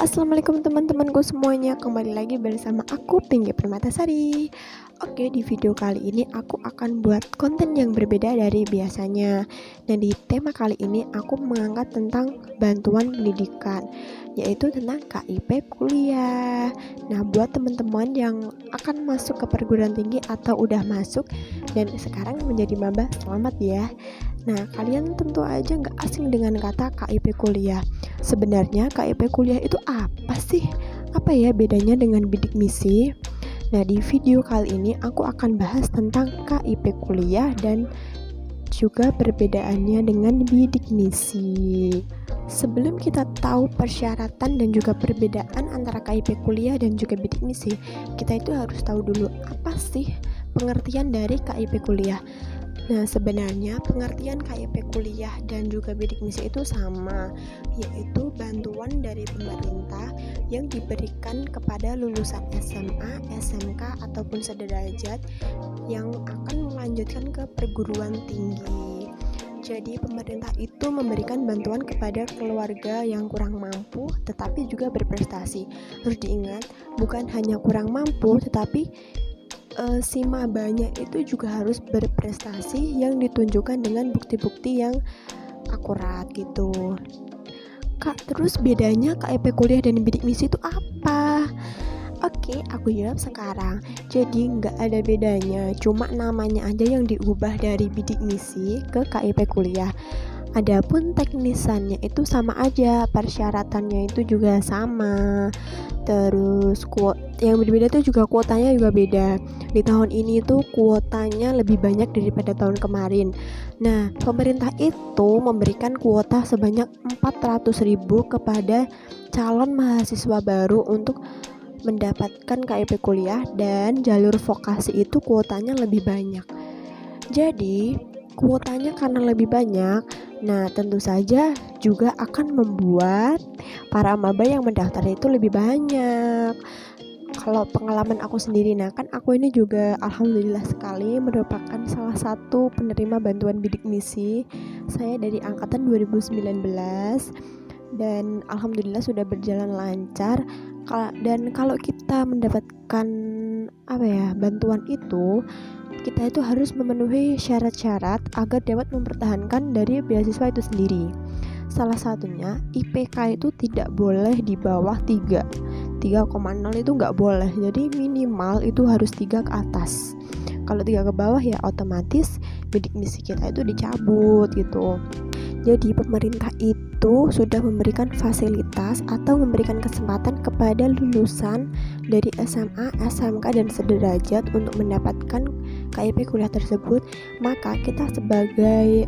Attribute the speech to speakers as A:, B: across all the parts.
A: Assalamualaikum teman-temanku semuanya. Kembali lagi bersama aku Pinggi Permatasari. Oke, di video kali ini aku akan buat konten yang berbeda dari biasanya. Dan di tema kali ini aku mengangkat tentang bantuan pendidikan, yaitu tentang KIP kuliah. Nah, buat teman-teman yang akan masuk ke perguruan tinggi atau udah masuk dan sekarang menjadi maba, selamat ya. Nah, kalian tentu aja nggak asing dengan kata KIP kuliah. Sebenarnya KIP kuliah itu apa sih? Apa ya bedanya dengan bidik misi? Nah, di video kali ini aku akan bahas tentang KIP kuliah dan juga perbedaannya dengan bidik misi. Sebelum kita tahu persyaratan dan juga perbedaan antara KIP kuliah dan juga bidik misi, kita itu harus tahu dulu apa sih pengertian dari KIP kuliah. Nah, sebenarnya pengertian KIP kuliah dan juga bidik misi itu sama, yaitu bantuan dari pemerintah yang diberikan kepada lulusan SMA, SMK, ataupun sederajat yang akan melanjutkan ke perguruan tinggi. Jadi pemerintah itu memberikan bantuan kepada keluarga yang kurang mampu tetapi juga berprestasi. Harus diingat, bukan hanya kurang mampu tetapi si mabanya itu juga harus berprestasi yang ditunjukkan dengan bukti-bukti yang akurat gitu. Kak, terus bedanya KIP kuliah dan bidik misi itu apa? Oke, aku jawab sekarang. Jadi nggak ada bedanya, cuma namanya aja yang diubah dari bidik misi ke KIP kuliah. Adapun teknisannya itu sama aja, persyaratannya itu juga sama. Terus yang berbeda itu juga kuotanya juga beda. Di tahun ini tuh kuotanya lebih banyak daripada tahun kemarin. Nah, pemerintah itu memberikan kuota sebanyak 400.000 kepada calon mahasiswa baru untuk mendapatkan KIP kuliah, dan jalur vokasi itu kuotanya lebih banyak. Jadi kuotanya karena lebih banyak, nah tentu saja juga akan membuat para maba yang mendaftar itu lebih banyak. Kalau pengalaman aku sendiri, nah kan aku ini juga alhamdulillah sekali merupakan salah satu penerima bantuan bidik misi. Saya dari angkatan 2019 dan alhamdulillah sudah berjalan lancar. Dan kalau kita mendapatkan bantuan itu, kita itu harus memenuhi syarat-syarat agar dapat mempertahankan dari beasiswa itu sendiri. Salah satunya IPK itu tidak boleh di bawah 3,0 itu nggak boleh. Jadi minimal itu harus 3 ke atas. Kalau 3 ke bawah ya otomatis bidik misi kita itu dicabut gitu. Jadi pemerintah itu sudah memberikan fasilitas atau memberikan kesempatan kepada lulusan dari SMA, SMK, dan sederajat untuk mendapatkan KIP kuliah tersebut. Maka kita sebagai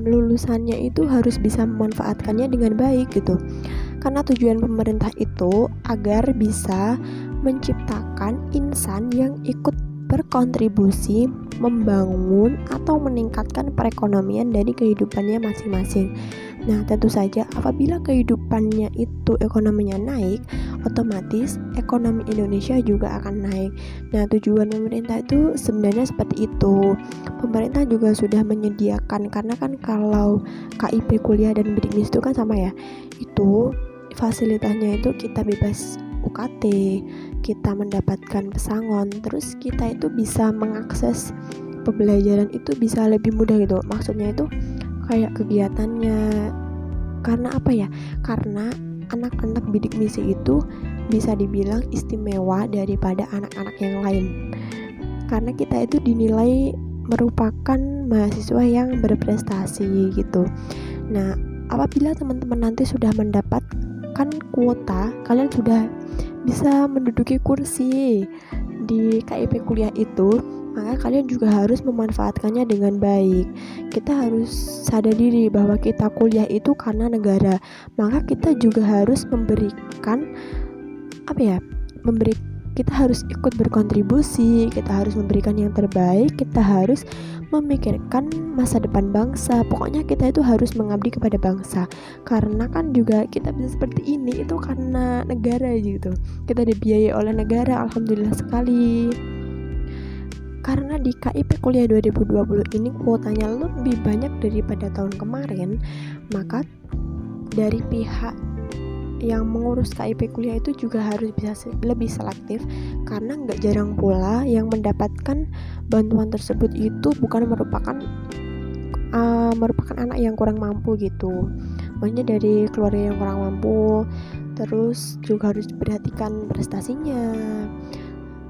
A: lulusannya itu harus bisa memanfaatkannya dengan baik gitu. Karena tujuan pemerintah itu agar bisa menciptakan insan yang ikut berkontribusi membangun atau meningkatkan perekonomian dari kehidupannya masing-masing. Nah, tentu saja apabila kehidupannya itu ekonominya naik, otomatis ekonomi Indonesia juga akan naik. Nah, tujuan pemerintah itu sebenarnya seperti itu. Pemerintah juga sudah menyediakan, karena kan kalau KIP kuliah dan bidik misi itu kan sama ya. Itu fasilitasnya itu kita bebas UKT, kita mendapatkan pesangon, terus kita itu bisa mengakses pembelajaran itu bisa lebih mudah gitu. Maksudnya itu kayak kegiatannya, karena karena anak-anak bidik misi itu bisa dibilang istimewa daripada anak-anak yang lain, karena kita itu dinilai merupakan mahasiswa yang berprestasi gitu. Nah, apabila teman-teman nanti sudah mendapatkan kuota, kalian sudah bisa menduduki kursi di KIP kuliah itu, maka kalian juga harus memanfaatkannya dengan baik. Kita harus sadar diri bahwa kita kuliah itu karena negara, maka kita juga harus kita harus ikut berkontribusi, kita harus memberikan yang terbaik, kita harus memikirkan masa depan bangsa. Pokoknya kita itu harus mengabdi kepada bangsa. Karena kan juga kita bisa seperti ini itu karena negara gitu. Kita dibiayai oleh negara, alhamdulillah sekali. Karena di KIP kuliah 2020 ini kuotanya lebih banyak daripada tahun kemarin, maka dari pihak yang mengurus KIP kuliah itu juga harus bisa lebih selektif, karena nggak jarang pula yang mendapatkan bantuan tersebut itu bukan merupakan anak yang kurang mampu gitu, maksudnya dari keluarga yang kurang mampu. Terus juga harus diperhatikan prestasinya.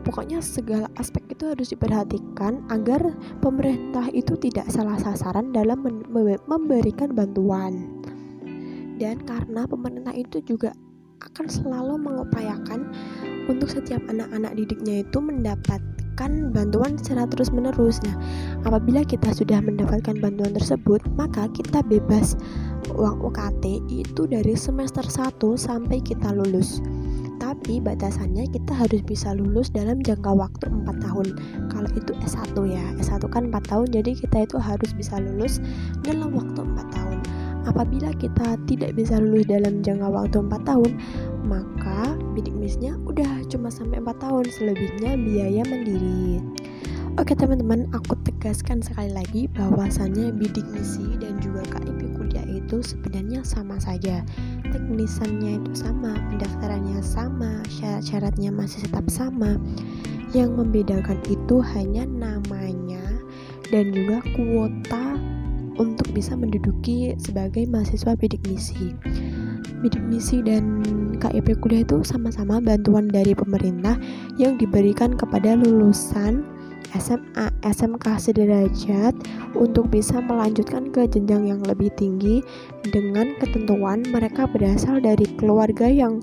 A: Pokoknya segala aspek itu harus diperhatikan agar pemerintah itu tidak salah sasaran dalam memberikan bantuan. Dan karena pemerintah itu juga akan selalu mengupayakan untuk setiap anak-anak didiknya itu mendapatkan bantuan secara terus-menerus. Nah, apabila kita sudah mendapatkan bantuan tersebut, maka kita bebas uang UKT itu dari semester 1 sampai kita lulus. Tapi batasannya kita harus bisa lulus dalam jangka waktu 4 tahun. Kalau itu S1 ya, S1 kan 4 tahun, jadi kita itu harus bisa lulus dalam waktu 4 tahun. Apabila kita tidak bisa lulus dalam jangka waktu 4 tahun, maka bidik misnya udah cuma sampai 4 tahun, selebihnya biaya mandiri. Oke teman-teman, aku tegaskan sekali lagi bahwasannya bidik misi dan juga KIP kuliah itu sebenarnya sama saja. Teknisannya itu sama, pendaftarannya sama, syarat-syaratnya masih tetap sama. Yang membedakan itu hanya namanya dan juga kuota untuk bisa menduduki sebagai mahasiswa bidik misi. Bidik misi dan KIP kuliah itu sama-sama bantuan dari pemerintah yang diberikan kepada lulusan SMA, SMK sederajat untuk bisa melanjutkan ke jenjang yang lebih tinggi dengan ketentuan mereka berasal dari keluarga yang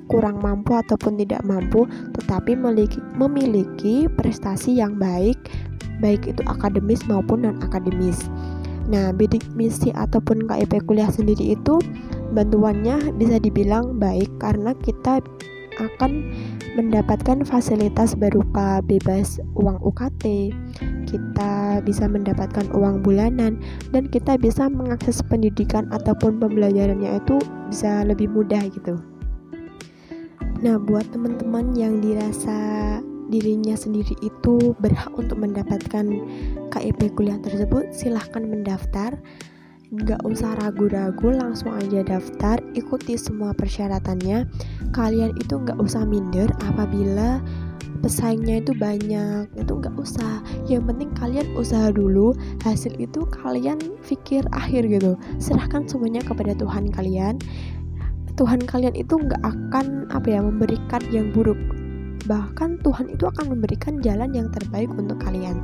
A: kurang mampu ataupun tidak mampu, tetapi memiliki prestasi yang baik itu akademis maupun non-akademis. Nah, bidik misi ataupun KIP kuliah sendiri itu bantuannya bisa dibilang baik karena kita akan mendapatkan fasilitas berupa bebas uang UKT, kita bisa mendapatkan uang bulanan, dan kita bisa mengakses pendidikan ataupun pembelajarannya itu bisa lebih mudah gitu. Nah, buat teman-teman yang dirasa dirinya sendiri itu berhak untuk mendapatkan KIP kuliah tersebut, silahkan mendaftar. Nggak usah ragu-ragu, langsung aja daftar, ikuti semua persyaratannya. Kalian itu nggak usah minder apabila pesaingnya itu banyak, itu nggak usah. Yang penting kalian usaha dulu, hasil itu kalian pikir akhir gitu. Serahkan semuanya kepada Tuhan kalian. Tuhan kalian itu nggak akan memberikan yang buruk, bahkan Tuhan itu akan memberikan jalan yang terbaik untuk kalian.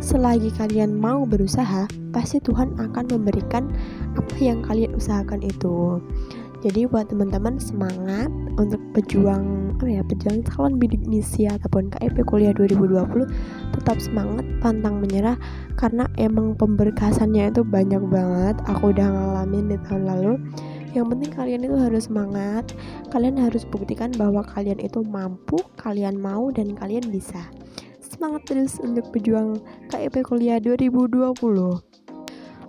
A: Selagi kalian mau berusaha, pasti Tuhan akan memberikan apa yang kalian usahakan itu. Jadi buat teman-teman, semangat untuk pejuang calon bidik misi ataupun KIP kuliah 2020. Tetap semangat, pantang menyerah, karena emang pemberkasannya itu banyak banget. Aku udah ngalamin di tahun lalu. Yang penting kalian itu harus semangat. Kalian harus buktikan bahwa kalian itu mampu, kalian mau, dan kalian bisa. Semangat terus untuk pejuang KIP kuliah 2020.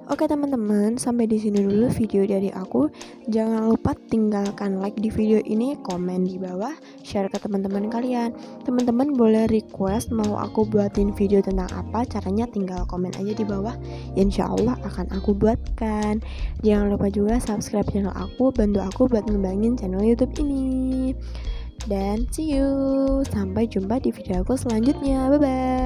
A: Oke teman-teman, sampai di sini dulu video dari aku. Jangan lupa tinggalkan like di video ini, komen di bawah, share ke teman-teman kalian. Teman-teman boleh request mau aku buatin video tentang apa, caranya tinggal komen aja di bawah. Insya Allah akan aku buatkan. Jangan lupa juga subscribe channel aku, bantu aku buat ngembangin channel YouTube ini. Dan see you, sampai jumpa di video aku selanjutnya. Bye bye.